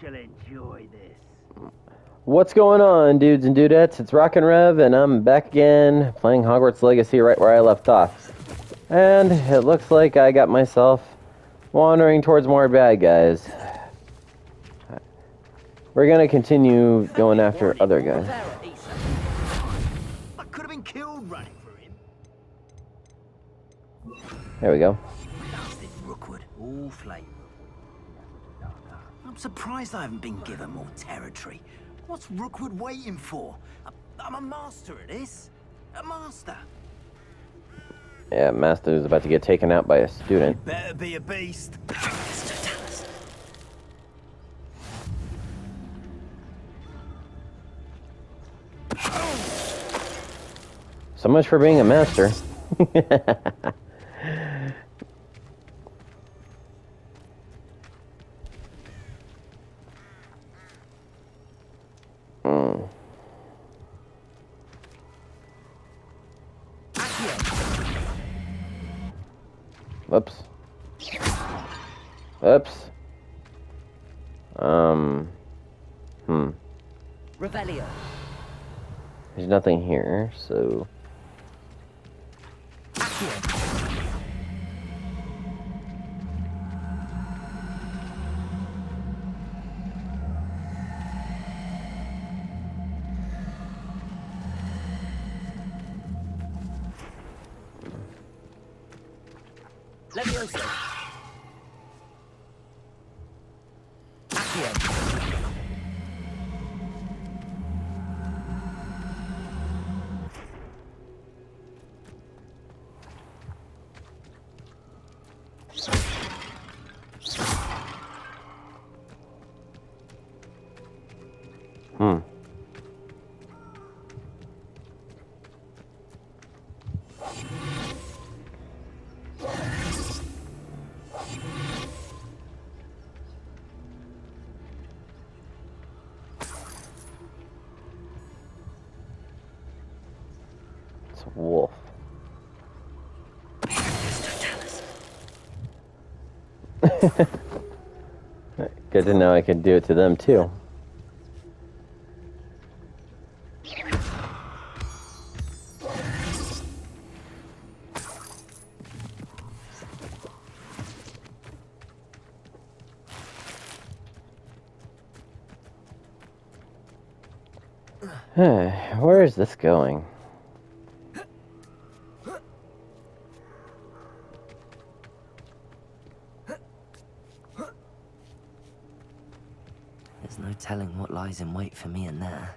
shall enjoy this. What's going on, dudes and dudettes? It's Rockin' Rev, and I'm back again playing Hogwarts Legacy right where I left off. And it looks like I got myself wandering towards more bad guys. We're gonna continue going after other guys. I could have been killed running for him. There we go. Bastard Rookwood, all flame. I'm surprised I haven't been given more territory. What's Rookwood waiting for? I'm a master at this. A master. Yeah, Master's about to get taken out by a student. Better be a beast. So much for being a master. Whoops. Whoops. Revelio. There's nothing here, so... Levioso. Accio. It's a wolf. Good to know I can do it to them, too. Where is this going? There's no telling what lies in wait for me in there.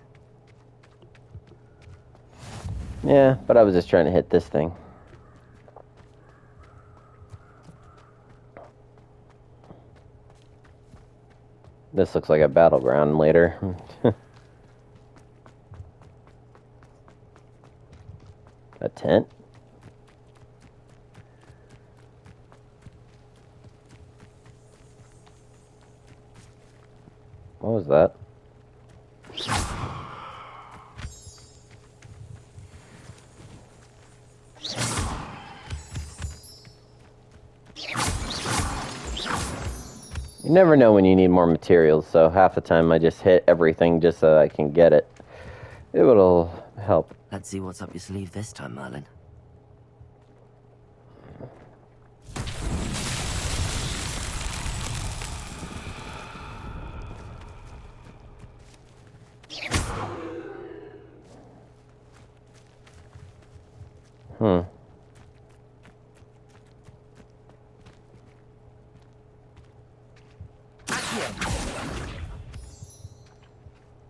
Yeah, but I was just trying to hit this thing. This looks like a battleground later. A tent? What was that? You never know when you need more materials, so half the time I just hit everything just so I can get it. It'll help. Let's see what's up your sleeve this time, Merlin.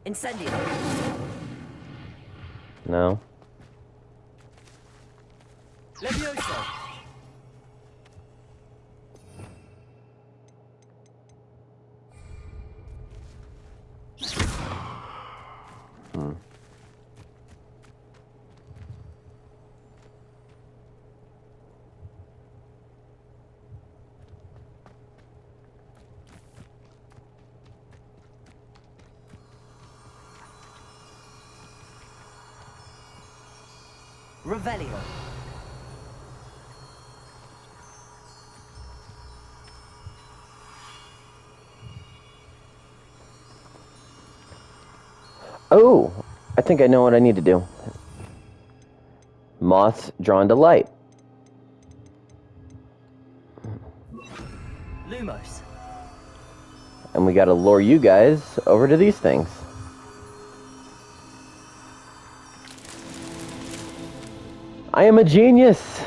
Incendio. No. Levioso. Revelio. Oh, I think I know what I need to do. Moths drawn to light. Lumos. And we gotta lure you guys over to these things. I am a genius!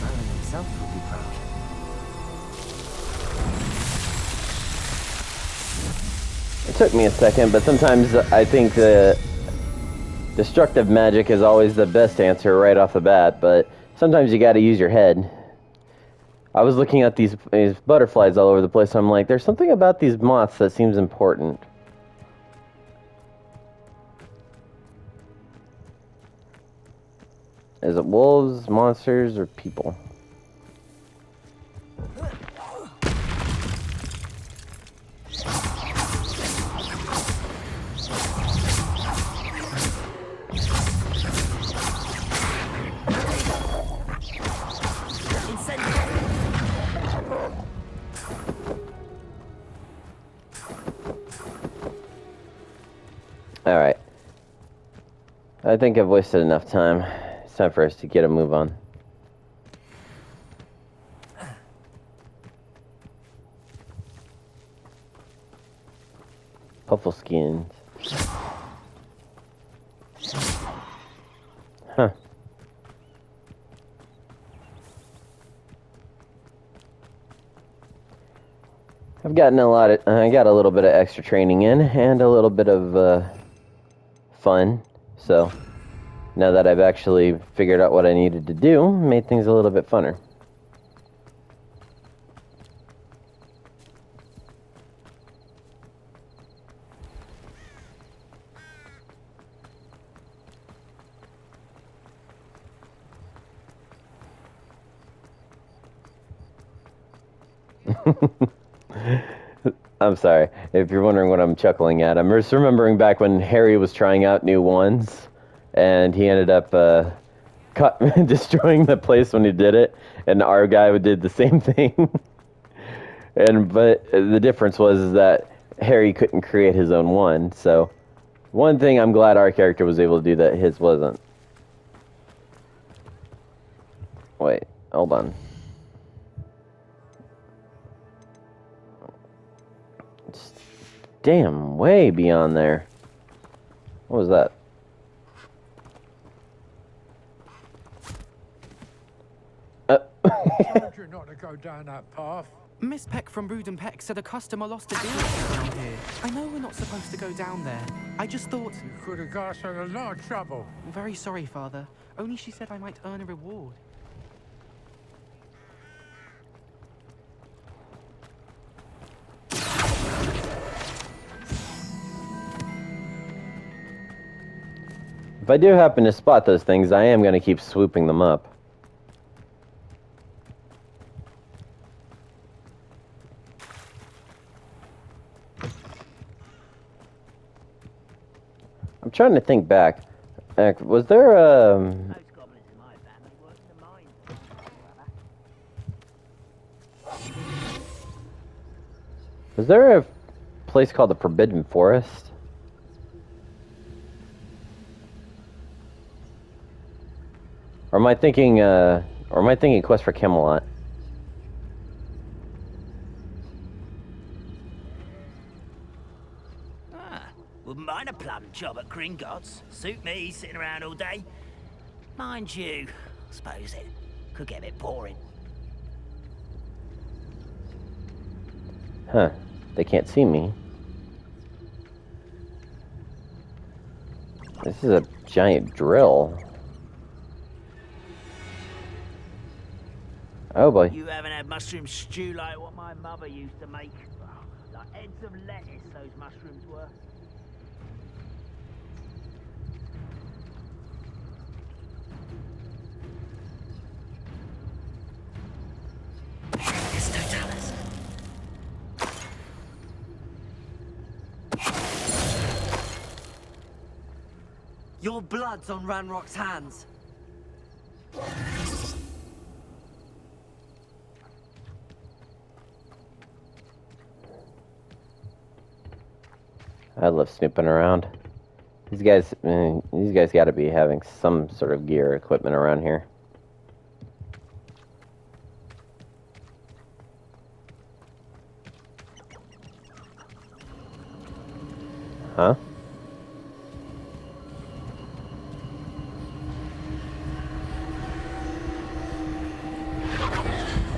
Merlin himself would be proud. It took me a second, but sometimes I think the destructive magic is always the best answer right off the bat, but sometimes you gotta use your head. I was looking at these butterflies all over the place, so I'm like, there's something about these moths that seems important. Is it wolves, monsters, or people? Alright. I think I've wasted enough time. It's time for us to get a move on. Puffle skins. Huh. I've gotten I got a little bit of extra training in and a little bit of fun. So now that I've actually figured out what I needed to do, made things a little bit funner. I'm sorry. If you're wondering what I'm chuckling at, I'm just remembering back when Harry was trying out new wands, and he ended up destroying the place when he did it, and our guy did the same thing. But the difference was that Harry couldn't create his own wand, so one thing I'm glad our character was able to do that his wasn't. Wait, hold on. It's damn way beyond there. What was that? Told you not to go down that path. Miss Peck from Brood and Peck said a customer lost a deal around here. I know we're not supposed to go down there. I just thought... You could have got us in a lot of trouble. Very sorry, Father. Only she said I might earn a reward. If I do happen to spot those things, I am going to keep swooping them up. I'm trying to think back. Was there Most goblins in my family work in the mines. was there a place called the Forbidden Forest? Or am I thinking Quest for Camelot? Wouldn't mind a plum job at Gringotts. Suit me, sitting around all day. Mind you, I suppose it could get a bit boring. Huh. They can't see me. This is a giant drill. Oh boy. You haven't had mushroom stew like what my mother used to make. Oh, like heads of lettuce, those mushrooms were. Your blood's on Ranrock's hands. I love snooping around. These guys got to be having some sort of gear equipment around here. Huh?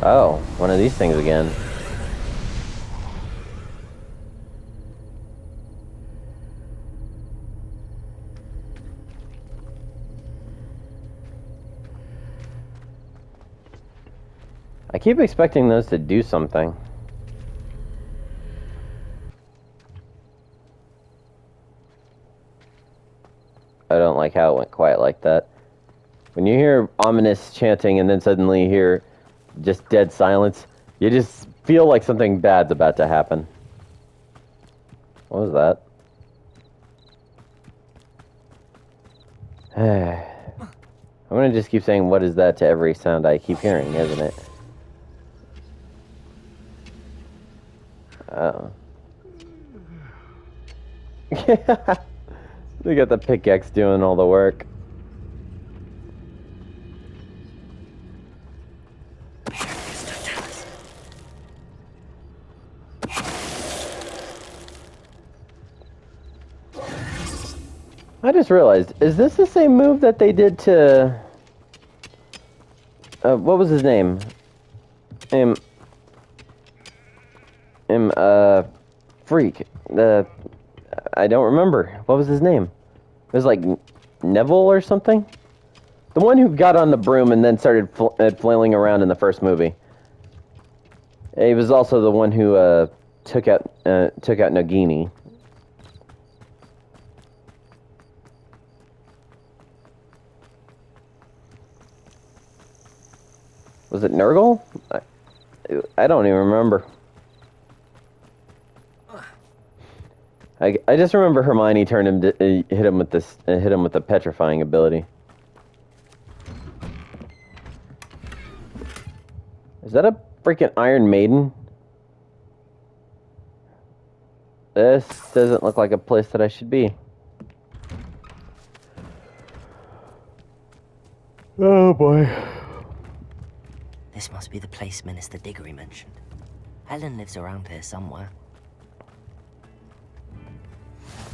Oh, one of these things again. I keep expecting those to do something. I don't like how it went quiet like that. When you hear ominous chanting and then suddenly you hear just dead silence, you just feel like something bad's about to happen. What was that? I'm gonna just keep saying what is that to every sound I keep hearing, isn't it? Oh. They got the pickaxe doing all the work. I just realized, is this the same move that they did to... what was his name? Freak. I don't remember. What was his name? It was like Neville or something? The one who got on the broom and then started flailing around in the first movie. He was also the one who took out Nagini. Was it Nurgle? I don't even remember. I just remember Hermione turned him to, hit him with the petrifying ability. Is that a freaking Iron Maiden? This doesn't look like a place that I should be. Oh boy. This must be the place Minister Diggory mentioned. Helen lives around here somewhere.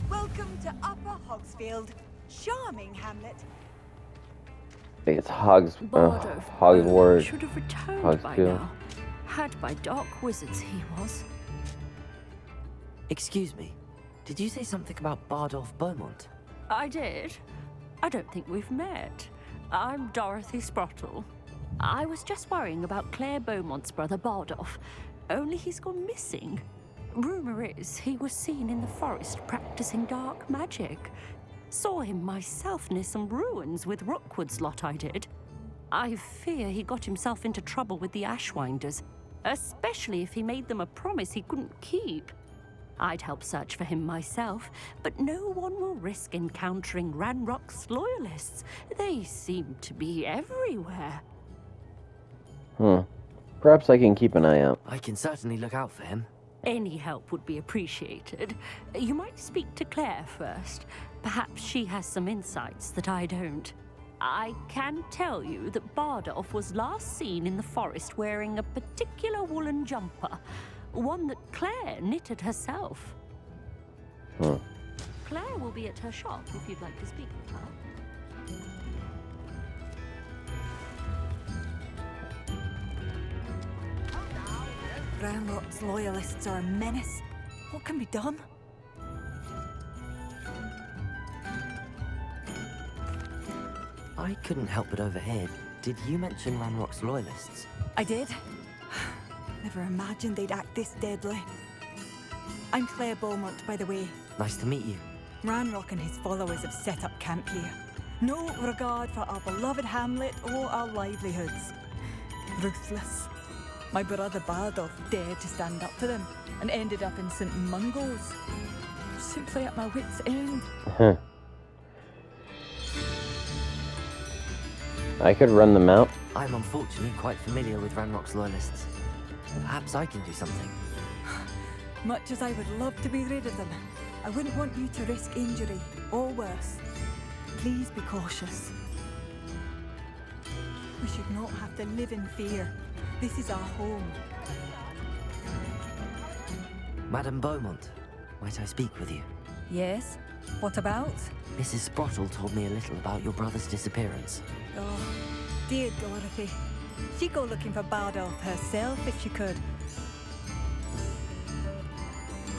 Welcome to Upper Hogsfield. Charming hamlet. I think it's Hogwarts. Should have returned by Hogsfield. now. Had by dark wizards he was. Excuse me, did you say something about Bardolph Beaumont? I did. I don't think we've met. I'm Dorothy Sprottle. I was just worrying about Claire Beaumont's brother Bardolph. Only he's gone missing. Rumor is he was seen in the forest practicing dark magic. Saw him myself near some ruins with Rookwood's lot I did. I fear he got himself into trouble with the Ashwinders, especially if he made them a promise he couldn't keep. I'd help search for him myself, but no one will risk encountering Ranrock's loyalists. They seem to be everywhere. Perhaps I can keep an eye out. I can certainly look out for him. Any help would be appreciated. You might speak to Claire first. Perhaps she has some insights that I don't. I can tell you that Bardolph was last seen in the forest wearing a particular woolen jumper, one that Claire knitted herself. Claire will be at her shop if you'd like to speak with her. Ranrock's loyalists are a menace. What can be done? I couldn't help but overhear. Did you mention Ranrock's loyalists? I did. Never imagined they'd act this deadly. I'm Claire Beaumont, by the way. Nice to meet you. Ranrock and his followers have set up camp here. No regard for our beloved hamlet or our livelihoods. Ruthless. My brother Bardolph dared to stand up for them and ended up in St. Mungo's. Simply at my wit's end. I could run them out. I'm unfortunately quite familiar with Ranrock's loyalists. Perhaps I can do something. Much as I would love to be rid of them, I wouldn't want you to risk injury, or worse. Please be cautious. We should not have to live in fear. This is our home. Madame Beaumont, might I speak with you? Yes? What about? Mrs. Sprottle told me a little about your brother's disappearance. Oh, dear Dorothy. She'd go looking for Bardolph herself if she could.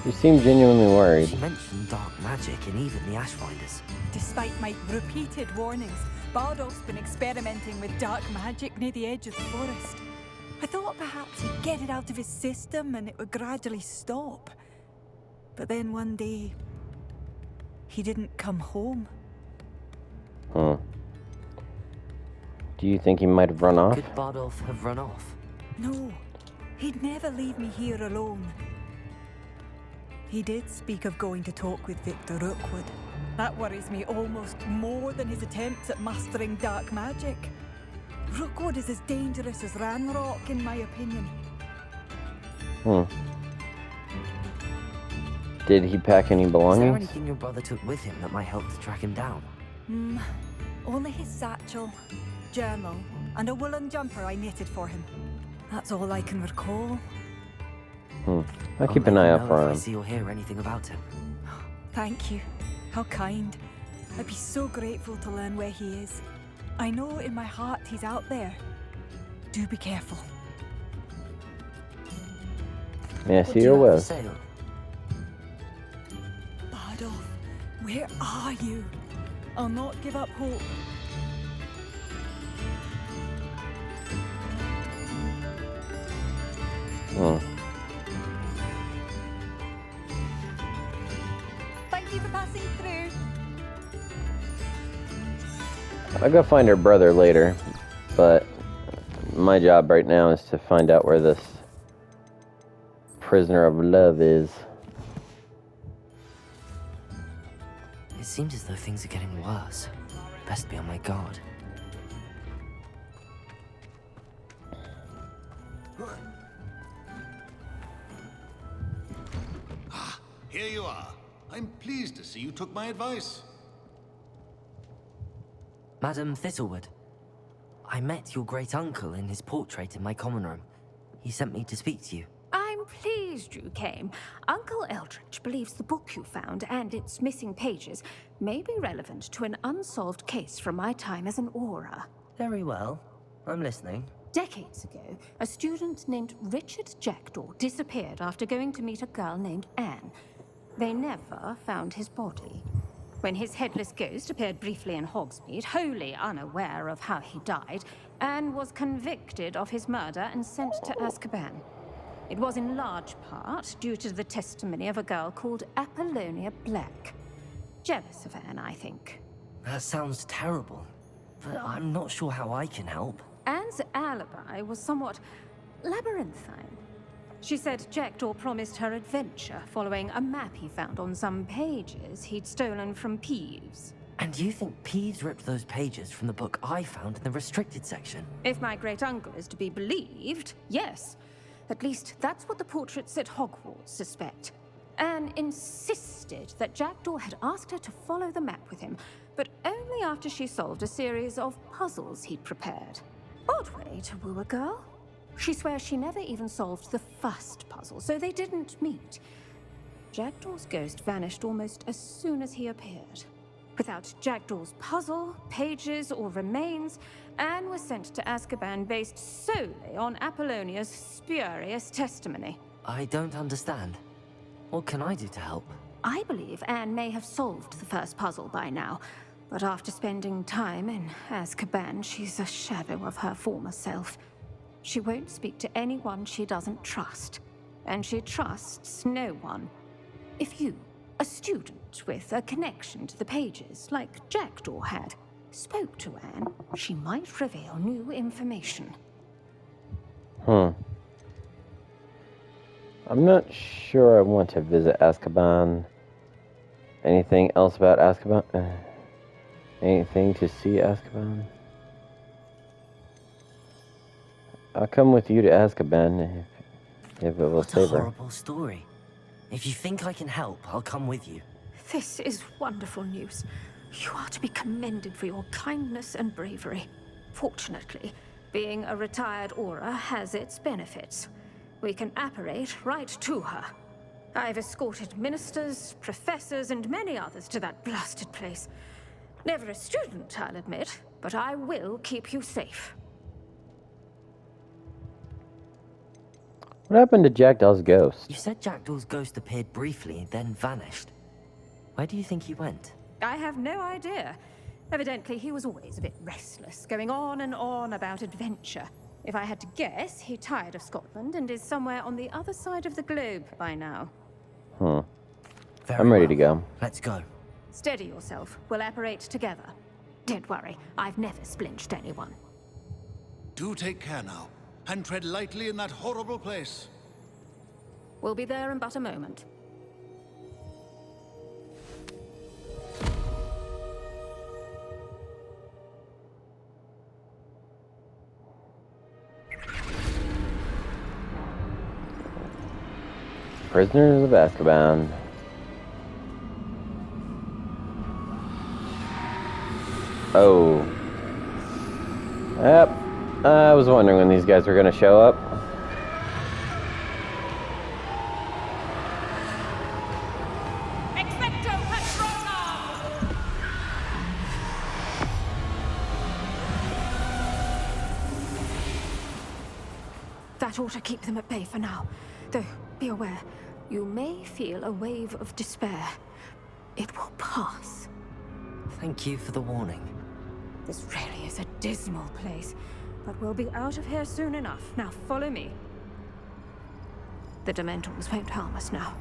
You seem genuinely worried. She mentioned dark magic and even the Ashwinders. Despite my repeated warnings, Bardolph's been experimenting with dark magic near the edge of the forest. I thought perhaps he'd get it out of his system and it would gradually stop. But then one day, he didn't come home. Do you think he might have run off? Could Bardolph have run off? No, he'd never leave me here alone. He did speak of going to talk with Victor Rookwood. That worries me almost more than his attempts at mastering dark magic. Rookwood is as dangerous as Ranrock, in my opinion. Did he pack any Is there belongings? anything your brother took with him that might help to track him down? Only his satchel, journal, and a woolen jumper I knitted for him. That's all I can recall. I'll keep an eye out for If I him. see or hear anything about him. Thank you. How kind. I'd be so grateful to learn where he is. I know in my heart he's out there. Do be careful. May I What see do your you have to whiz? say? Bardolph, where are you? I'll not give up hope. Thank you for passing through. I'll go find her brother later, but my job right now is to find out where this prisoner of love is. It seems as though things are getting worse. Best be on my guard. Here you are. I'm pleased to see you took my advice. Madam Thistlewood, I met your great uncle in his portrait in my common room. He sent me to speak to you. I'm pleased you came. Uncle Eldridge believes the book you found and its missing pages may be relevant to an unsolved case from my time as an aura. Very well. I'm listening. Decades ago, a student named Richard Jackdaw disappeared after going to meet a girl named Anne. They never found his body. When his headless ghost appeared briefly in Hogsmeade, wholly unaware of how he died, Anne was convicted of his murder and sent to Azkaban. It was in large part due to the testimony of a girl called Apollonia Black. Jealous of Anne, I think. That sounds terrible, but I'm not sure how I can help. Anne's alibi was somewhat labyrinthine. She said Jackdaw promised her adventure following a map he found on some pages he'd stolen from Peeves. And you think Peeves ripped those pages from the book I found in the restricted section? If my great-uncle is to be believed, yes. At least that's what the portraits at Hogwarts suspect. Anne insisted that Jackdaw had asked her to follow the map with him, but only after she solved a series of puzzles he'd prepared. Odd way to woo a girl. She swears she never even solved the first puzzle, so they didn't meet. Jackdaw's ghost vanished almost as soon as he appeared. Without Jackdaw's puzzle, pages, or remains, Anne was sent to Azkaban based solely on Apollonia's spurious testimony. I don't understand. What can I do to help? I believe Anne may have solved the first puzzle by now, but after spending time in Azkaban, she's a shadow of her former self. She won't speak to anyone she doesn't trust, and she trusts no one. If you, a student with a connection to the pages, like Jackdaw had, spoke to Anne, she might reveal new information. I'm not sure I want to visit Azkaban. Anything else about Azkaban? Anything to see Azkaban? I'll come with you to Azkaban if it will What a save her. horrible story. If you think I can help, I'll come with you. This is wonderful news. You are to be commended for your kindness and bravery. Fortunately, being a retired Auror has its benefits. We can apparate right to her. I've escorted ministers, professors, and many others to that blasted place. Never a student, I'll admit, but I will keep you safe. What happened to Jackdaw's ghost? You said Jackdaw's ghost appeared briefly, then vanished. Where do you think he went? I have no idea. Evidently, he was always a bit restless, going on and on about adventure. If I had to guess, he tired of Scotland and is somewhere on the other side of the globe by now. Hmm. Very I'm ready well. to go. Let's go. Steady yourself. We'll apparate together. Don't worry, I've never splinched anyone. Do take care now, and tread lightly in that horrible place. We'll be there in but a moment. Prisoners of Azkaban. Oh. Yep. I was wondering when these guys were going to show up. That ought to keep them at bay for now. Though, be aware, you may feel a wave of despair. It will pass. Thank you for the warning. This really is a dismal place, but we'll be out of here soon enough. Now follow me. The Dementors won't harm us now.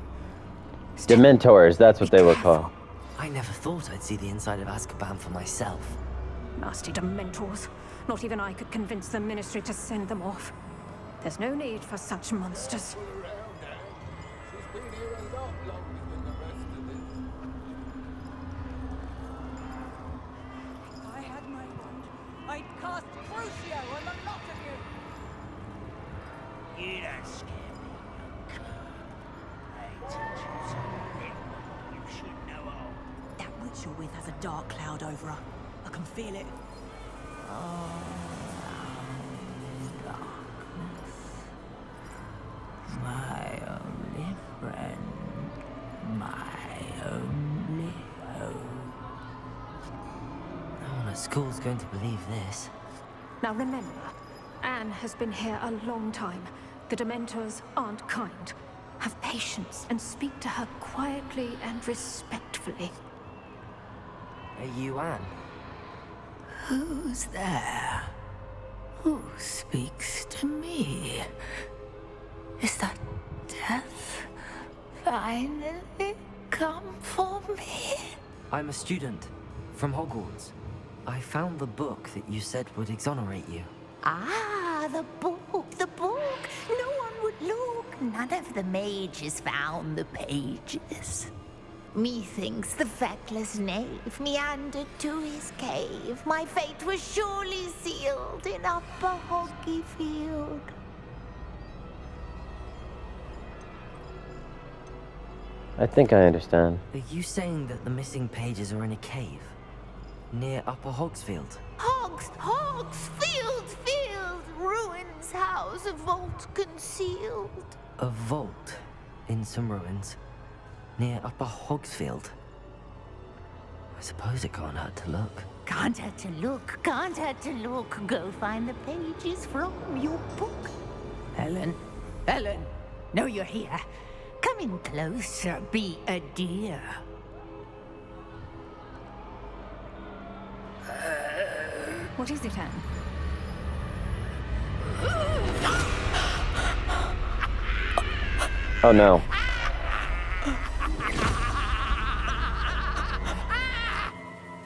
Dementors, that's what they were careful. called. I never thought I'd see the inside of Azkaban for myself. Nasty Dementors. Not even I could convince the Ministry to send them off. There's no need for such monsters. If I had my wand, I'd cast Crucio on the lot of you. You don't scare me, you cur. I teach you something you should know all. That witch you're with has a dark cloud over her. I can feel it. My only friend, my only hope. No one at school's going to believe this. Now remember, Anne has been here a long time. The Dementors aren't kind. Have patience and speak to her quietly and respectfully. Are you Anne? Who's there? Who speaks to me? Is that death finally come for me? I'm a student from Hogwarts. I found the book that you said would exonerate you. Ah, the book, the book. No one would look. None of the mages found the pages. Methinks the feckless knave meandered to his cave. My fate was surely sealed in Upper Hoggyfield. I think I understand. Are you saying that the missing pages are in a cave? Near Upper Hogsfield? Hogsfield, ruins house, a vault concealed. A vault in some ruins? Near Upper Hogsfield? I suppose it can't hurt to look. Can't hurt to look, can't hurt to look. Go find the pages from your book. Helen, know you're here. Come in closer, be a dear. What is it, Anne? Oh no.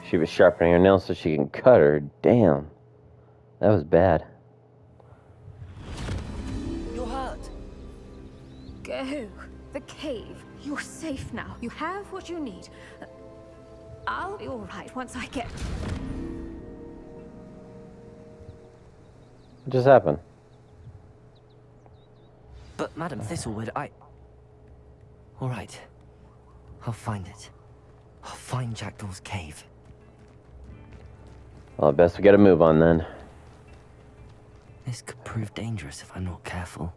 She was sharpening her nails so she can cut her. Damn. That was bad. You're hurt. Go. The cave. You're safe now. You have what you need. I'll be all right once I get... What just happened? But Madam Thistlewood, All right. I'll find it. I'll find Jackdaw's cave. Well, I best we get a move on then. This could prove dangerous if I'm not careful.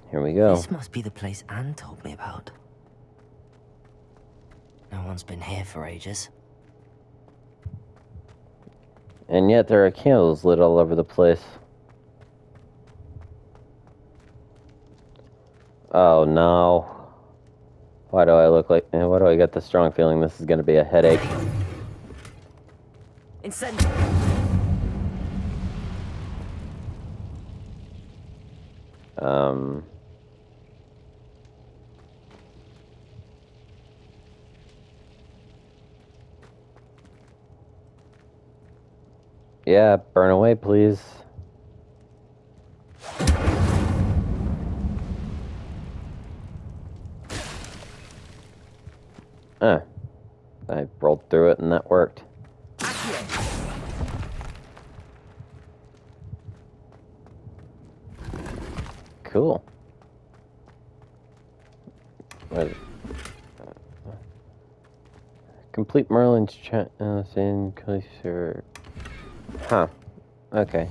Here we go. This must be the place Anne told me about. No one's been here for ages. And yet there are candles lit all over the place. Oh no. Why do I get the strong feeling this is going to be a headache? Incendio! Yeah, burn away, please. I rolled through it and that worked. Cool. Where is it? Complete Merlin's in closer. Huh. Okay.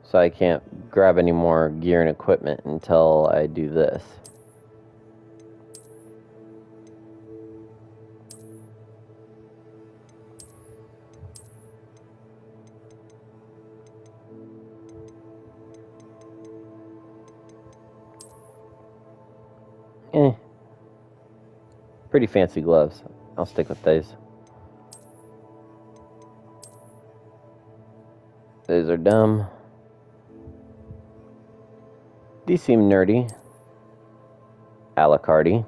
So I can't grab any more gear and equipment until I do this. Pretty fancy gloves. I'll stick with these. These are dumb. These seem nerdy. A la carte.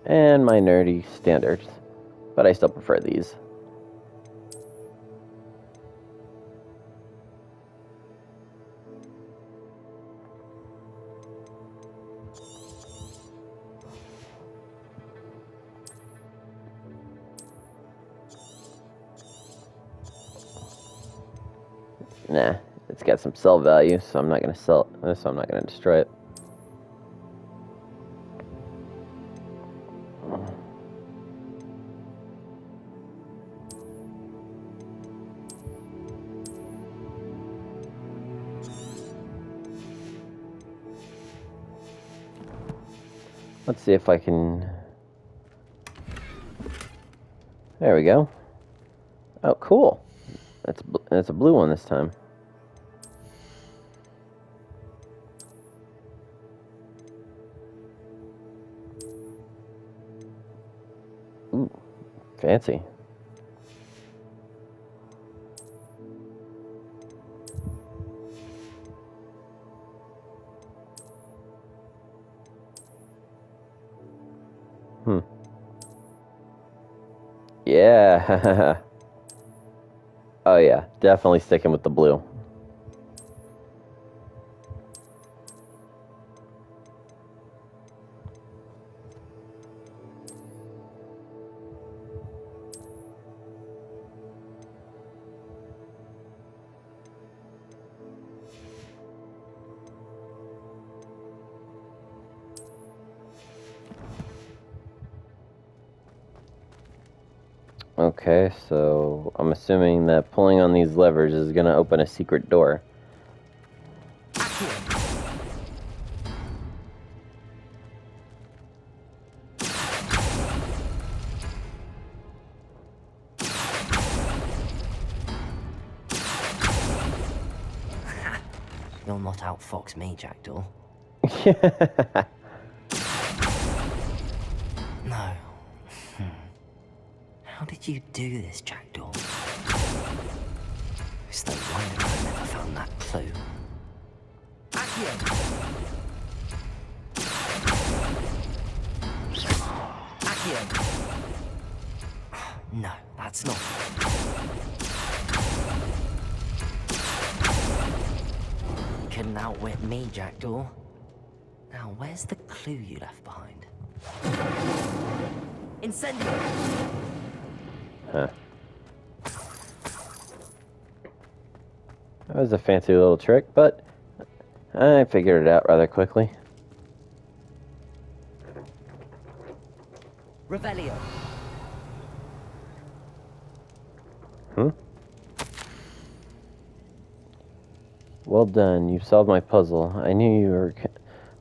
And my nerdy standards. But I still prefer these. Nah, it's got some sell value, so I'm not gonna sell it. So I'm not gonna destroy it. Let's see if I can. There we go. Oh, cool. That's a blue one this time. Ooh, fancy. Yeah. Oh yeah, definitely sticking with the blue. Okay, so I'm assuming that pulling on these levers is going to open a secret door. You'll not outfox me, Jackdaw. No. How did you do this, Jackdaw? It's no wonder I never found that clue. Accio! Accio! No, that's not. You couldn't outwit me, Jackdaw. Now, where's the clue you left behind? Incendio! Huh. That was a fancy little trick, but I figured it out rather quickly. Revelio. Well done. You've solved my puzzle. I knew you were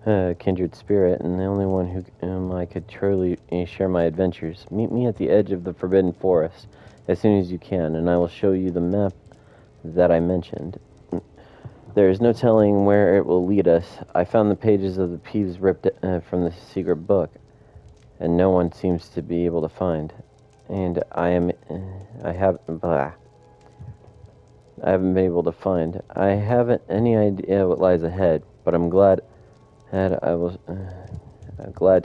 a kindred spirit, and the only one whom I could truly share my adventures. Meet me at the edge of the Forbidden Forest as soon as you can, and I will show you the map that I mentioned. There is no telling where it will lead us. I found the pages of the Peeves ripped from the secret book, and no one seems to be able to find. And I haven't been able to find. I haven't any idea what lies ahead, but I'm glad to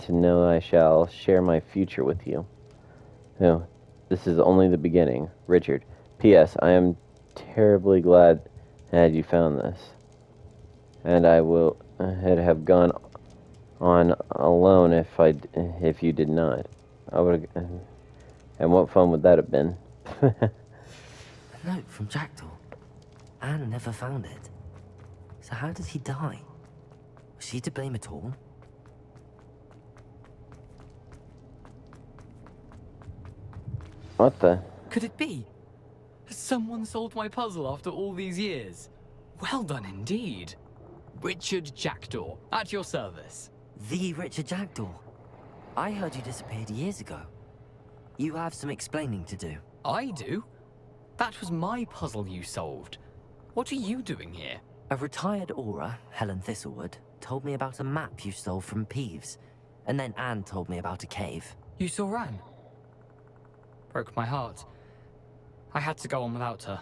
know I shall share my future with you. No, this is only the beginning. Richard. P.S. I am terribly glad you found this, and I will have gone on alone if you did not. I would. And what fun would that have been? A note from Jackdaw. Anne never found it. So how did he die? Was she to blame at all? What the? Could it be? Has someone solved my puzzle after all these years? Well done indeed. Richard Jackdaw, at your service. The Richard Jackdaw. I heard you disappeared years ago. You have some explaining to do. I do? That was my puzzle you solved. What are you doing here? A retired Aura, Helen Thistlewood, told me about a map you stole from Peeves. And then Anne told me about a cave. You saw Anne? Broke my heart. I had to go on without her.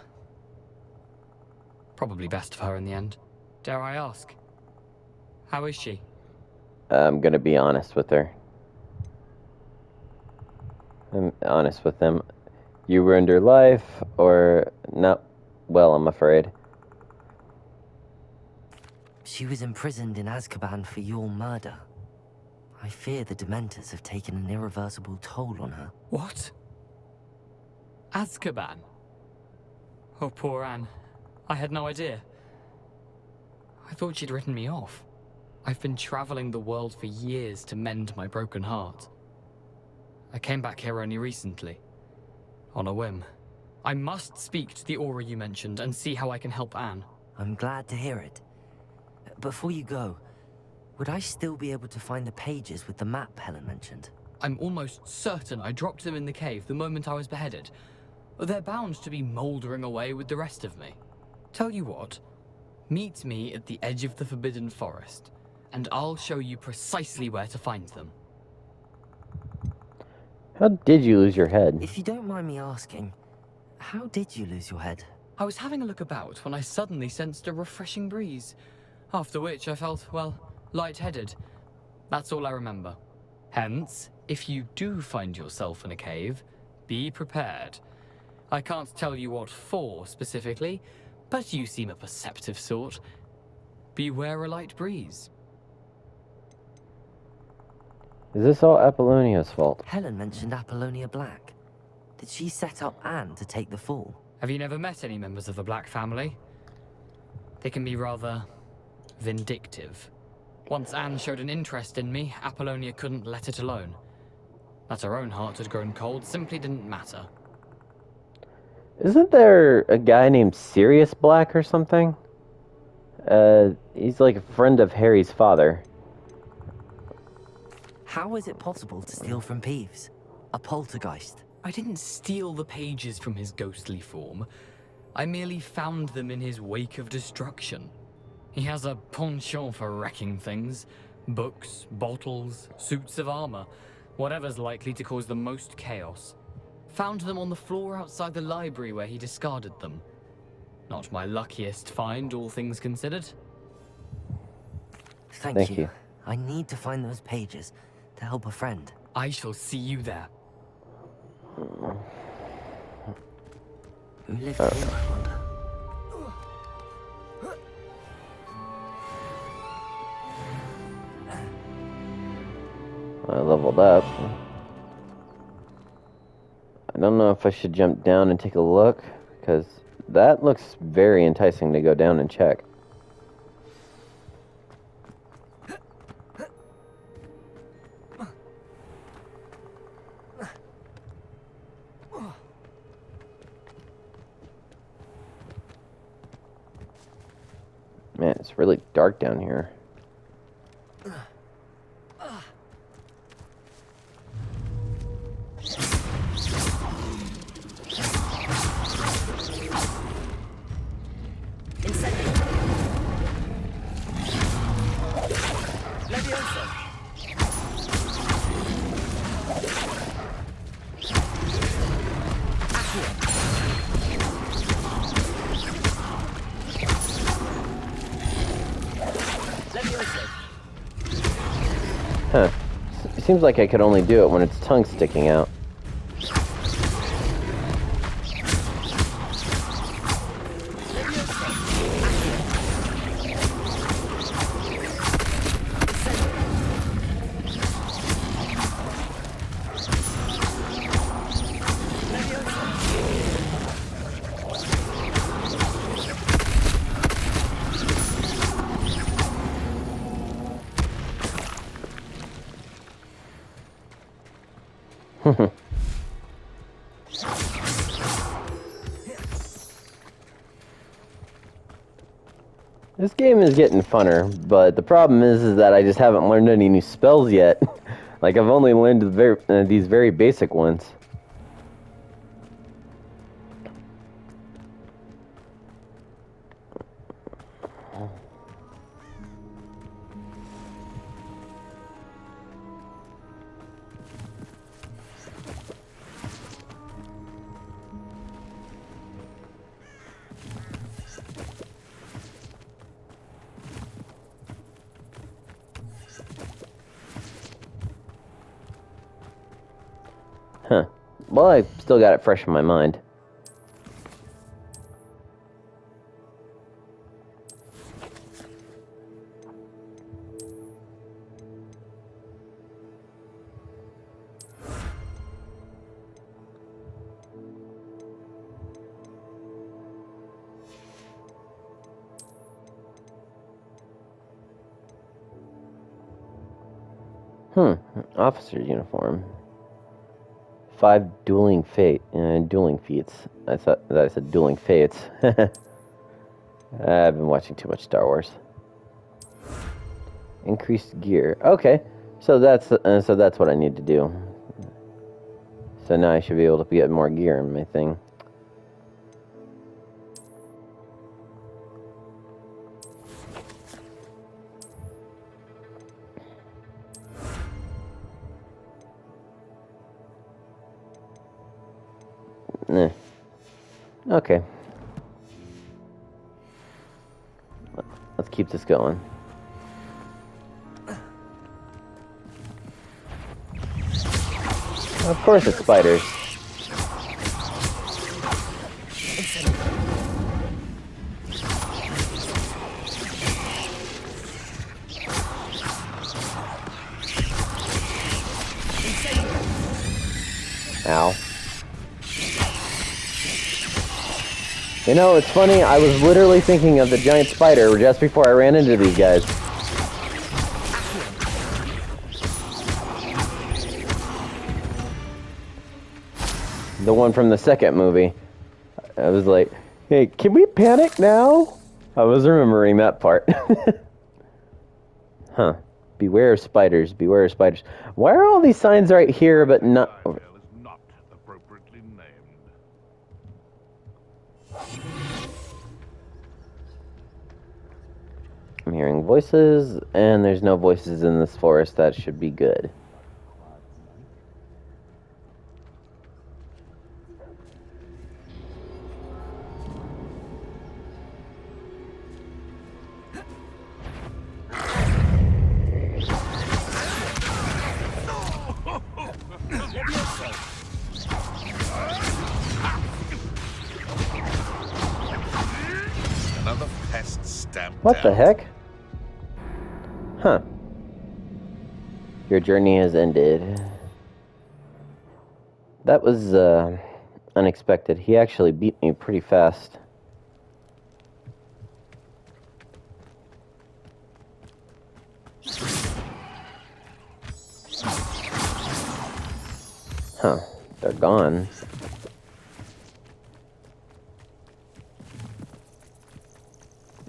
Probably best for her in the end. Dare I ask? How is she? I'm gonna be honest with her. I'm honest with them. You ruined her life, or not? Well, I'm afraid. She was imprisoned in Azkaban for your murder. I fear the Dementors have taken an irreversible toll on her. What? Azkaban? Oh, poor Anne. I had no idea. I thought she'd written me off. I've been traveling the world for years to mend my broken heart. I came back here only recently. On a whim. I must speak to the Aura you mentioned and see how I can help Anne. I'm glad to hear it. Before you go, would I still be able to find the pages with the map Helen mentioned? I'm almost certain I dropped them in the cave the moment I was beheaded. They're bound to be mouldering away with the rest of me. Tell you what, meet me at the edge of the Forbidden Forest, and I'll show you precisely where to find them. How did you lose your head? If you don't mind me asking, how did you lose your head? I was having a look about when I suddenly sensed a refreshing breeze, after which I felt, well, lightheaded. That's all I remember. Hence, if you do find yourself in a cave, be prepared. I can't tell you what for specifically, but you seem a perceptive sort. Beware a light breeze. Is this all Apollonia's fault? Helen mentioned Apollonia Black. Did she set up Anne to take the fall? Have you never met any members of the Black family? They can be rather vindictive. Once Anne showed an interest in me, Apollonia couldn't let it alone. That her own heart had grown cold simply didn't matter. Isn't there a guy named Sirius Black or something? He's like a friend of Harry's father. How is it possible to steal from Peeves? A poltergeist? I didn't steal the pages from his ghostly form. I merely found them in his wake of destruction. He has a penchant for wrecking things. Books, bottles, suits of armor, whatever's likely to cause the most chaos. Found them on the floor outside the library where he discarded them. Not my luckiest find, all things considered. Thank you. I need to find those pages to help a friend. I shall see you there. Who lived here, I wonder? I leveled up. I don't know if I should jump down and take a look, because that looks very enticing to go down and check. Man, it's really dark down here. Huh. Seems like I could only do it when its tongue's sticking out. This game is getting funner, but the problem is that I just haven't learned any new spells yet. Like, I've only learned these very basic ones. Huh. Well, I still got it fresh in my mind. Officer's uniform. 5 dueling feats. I thought that I said dueling fates. I've been watching too much Star Wars. Increased gear. Okay, so that's what I need to do. So now I should be able to get more gear in my thing. Okay. Let's keep this going. Of course it's spiders. Ow. You know, it's funny, I was literally thinking of the giant spider just before I ran into these guys. The one from the second movie. I was like, hey, can we panic now? I was remembering that part. Huh. Beware of spiders, beware of spiders. Why are all these signs right here but not... not appropriately named. hearing voices, and there's no voices in this forest. That should be good. Another pest stamped What the out. heck? Huh. Your journey has ended. That was, unexpected. He actually beat me pretty fast. Huh. They're gone.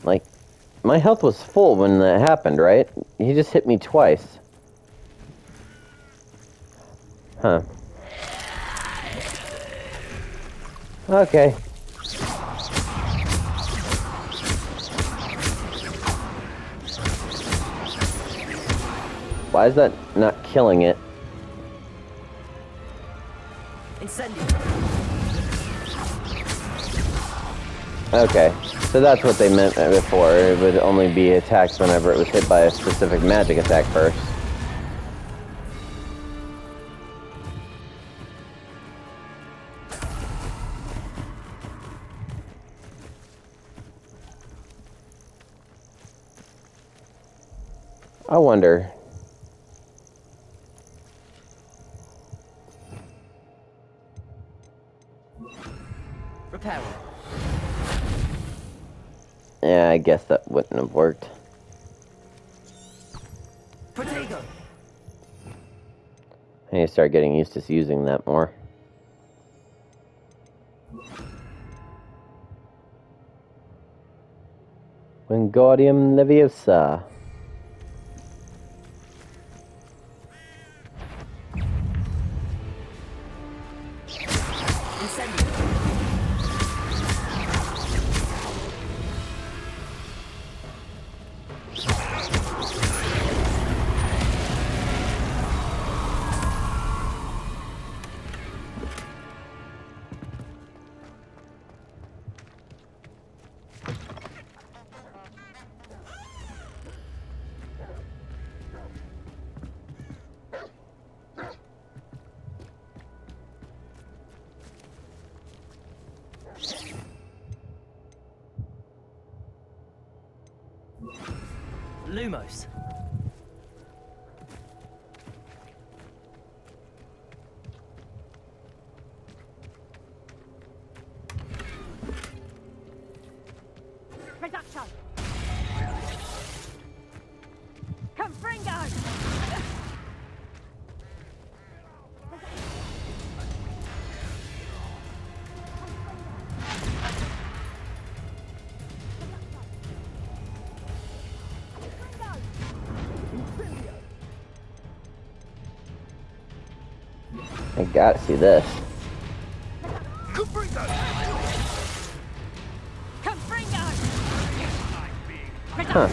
Like, my health was full when that happened, right? He just hit me twice. Huh. Okay. Why is that not killing it? Okay, so that's what they meant before. It would only be attacked whenever it was hit by a specific magic attack first. I wonder. Repair. Yeah, I guess that wouldn't have worked. Protego. I need to start getting used to using that more. Wingardium Leviosa. Lumos. Reduction. Confringo. I gotta see this. Confringo. Huh.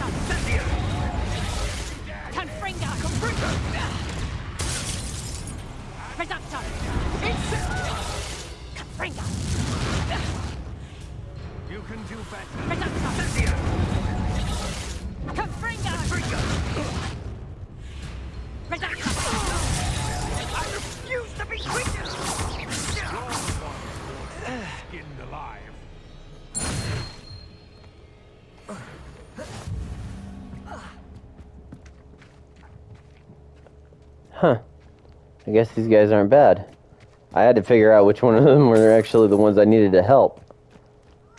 Confringo. Reduction. Confringo. You can do better. Reduction. Confringo. Reduction. I refuse to be quicker. Skinned alive. Huh. I guess these guys aren't bad. I had to figure out which one of them were actually the ones I needed to help.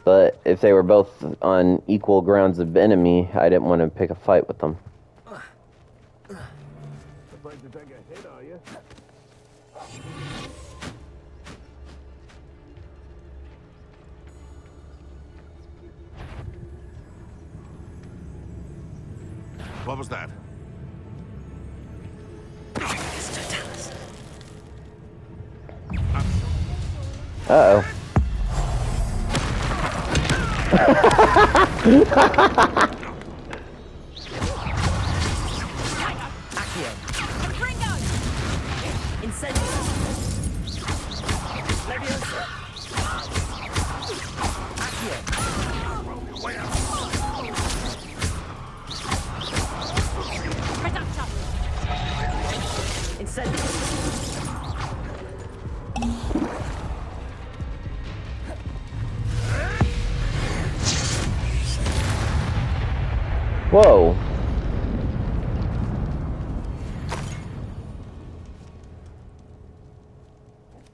But if they were both on equal grounds of enemy, I didn't want to pick a fight with them. Afraid to take a hit, are you? What was that? Uh-oh. Whoa.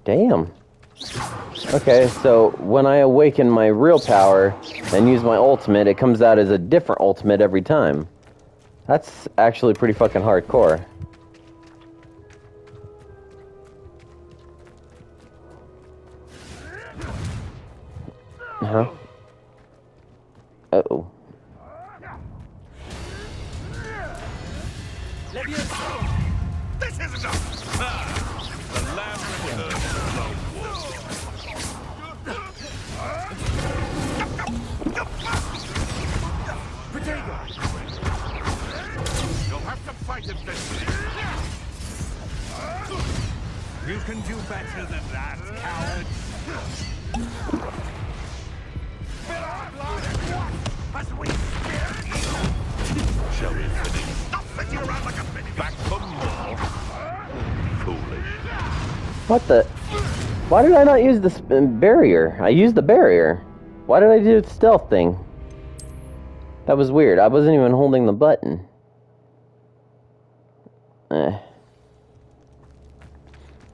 Damn. Okay, so when I awaken my real power and use my ultimate, it comes out as a different ultimate every time. That's actually pretty fucking hardcore. Huh? Uh-oh. This isn't a... The labyrinth of You'll have to fight him this. You can do better than that, coward. As we shall we finish? Stop sitting around like a minute. Back for more. Foolish. What the? Why did I not use the barrier? I used the barrier. Why did I do the stealth thing? That was weird. I wasn't even holding the button.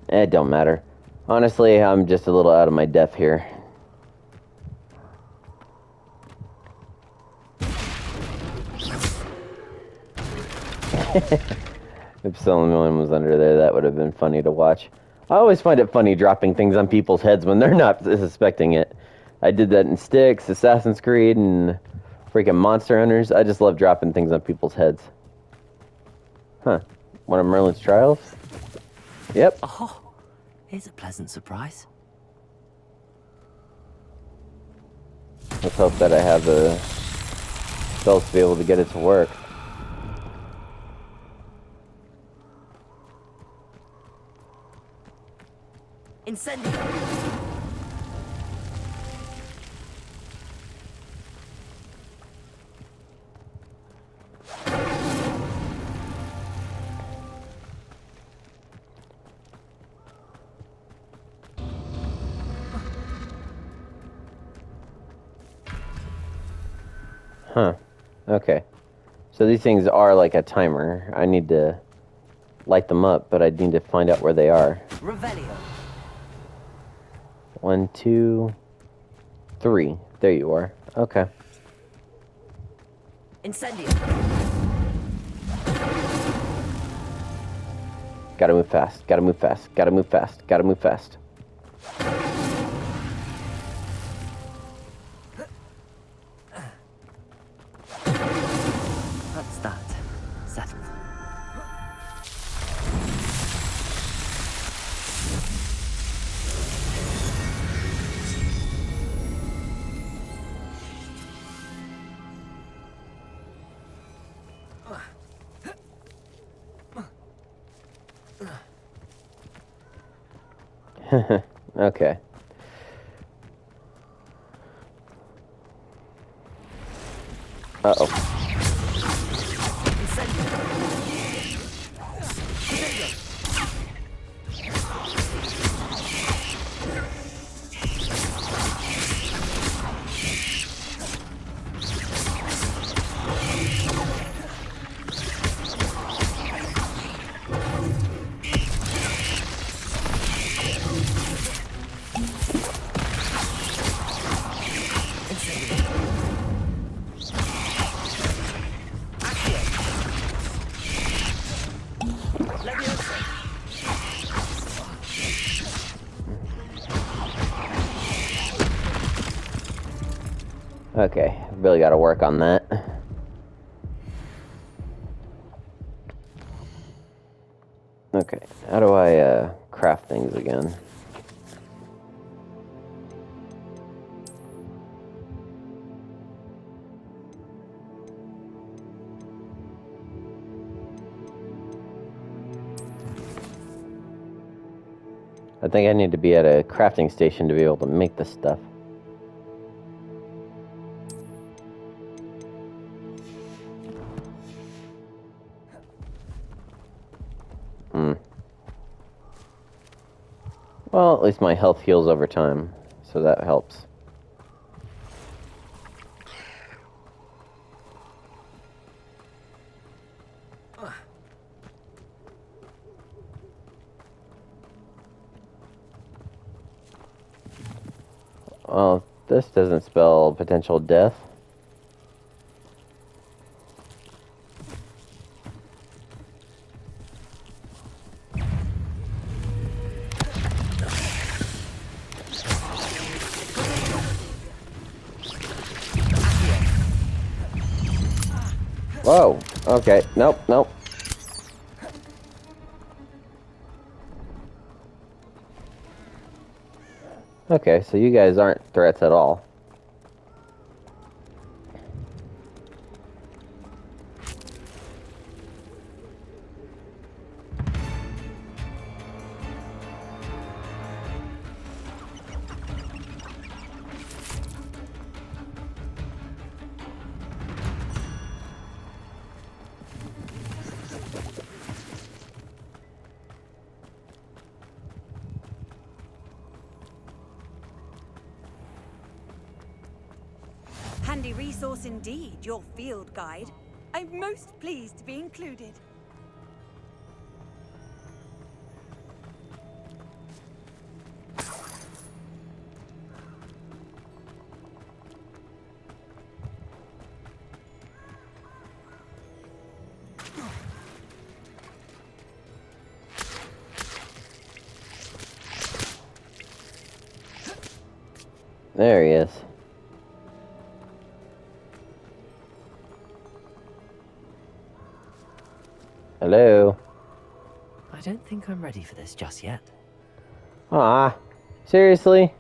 It don't matter. Honestly, I'm just a little out of my depth here. If someone was under there, that would have been funny to watch. I always find it funny dropping things on people's heads when they're not suspecting it. I did that in Styx, Assassin's Creed, and freaking Monster Hunters. I just love dropping things on people's heads. Huh. One of Merlin's trials? Yep. Oh, here's a pleasant surprise. Let's hope that I have the spells to be able to get it to work. Incendio! Huh. Okay. So these things are like a timer. I need to light them up, but I need to find out where they are. Revelio. 1, 2, 3. There you are. Okay. Incendio. Gotta move fast. Gotta move fast. Gotta move fast. Gotta move fast. That's that. Settled. Okay. Uh-oh. Okay, really got to work on that. Okay, how do I craft things again? I think I need to be at a crafting station to be able to make this stuff. Well, at least my health heals over time, so that helps. Well, this doesn't spell potential death. Whoa. Okay. Nope. Nope. Okay, so you guys aren't threats at all. Handy resource indeed, your field guide. I'm most pleased to be included. There he is. Hello? I don't think I'm ready for this just yet. Ah, seriously?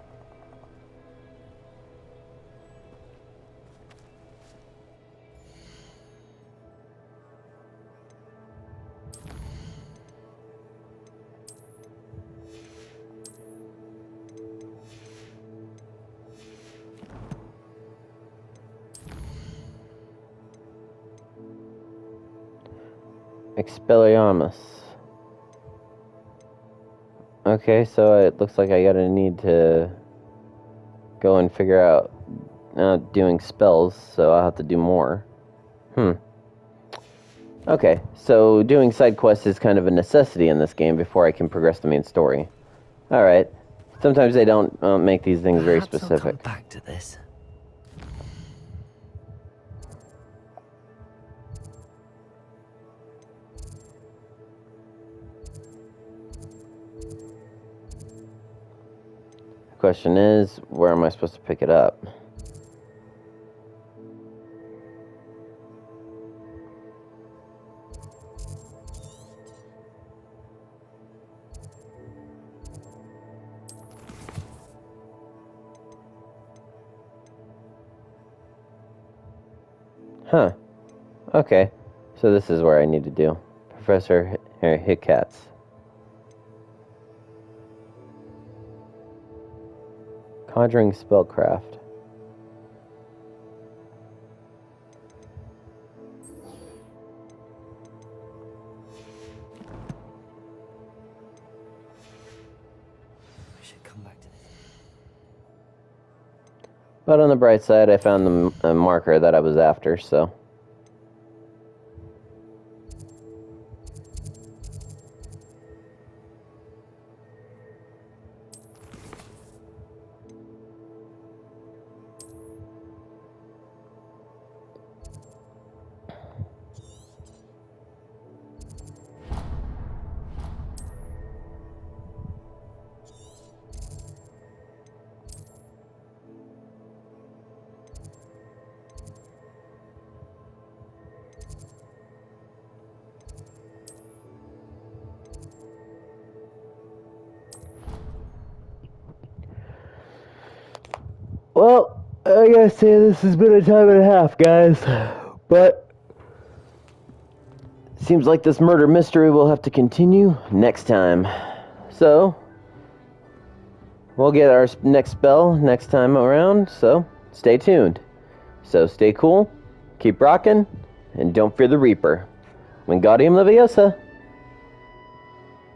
Expelliarmus. Okay, so it looks like I gotta need to go and figure out doing spells, so I'll have to do more. Okay, so doing side quests is kind of a necessity in this game before I can progress the main story. Alright. Sometimes they don't make these things very Perhaps I'll specific. come back to this. Question is, where am I supposed to pick it up? Huh. Okay. So this is where I need to do. Professor Hickats. Conjuring Spellcraft. I should come back to this. But on the bright side, I found the marker that I was after, so... Well, I gotta say this has been a time and a half, guys. But seems like this murder mystery will have to continue next time. So, we'll get our next spell next time around, so stay tuned. So stay cool, keep rocking, and don't fear the Reaper. Wingardium Leviosa!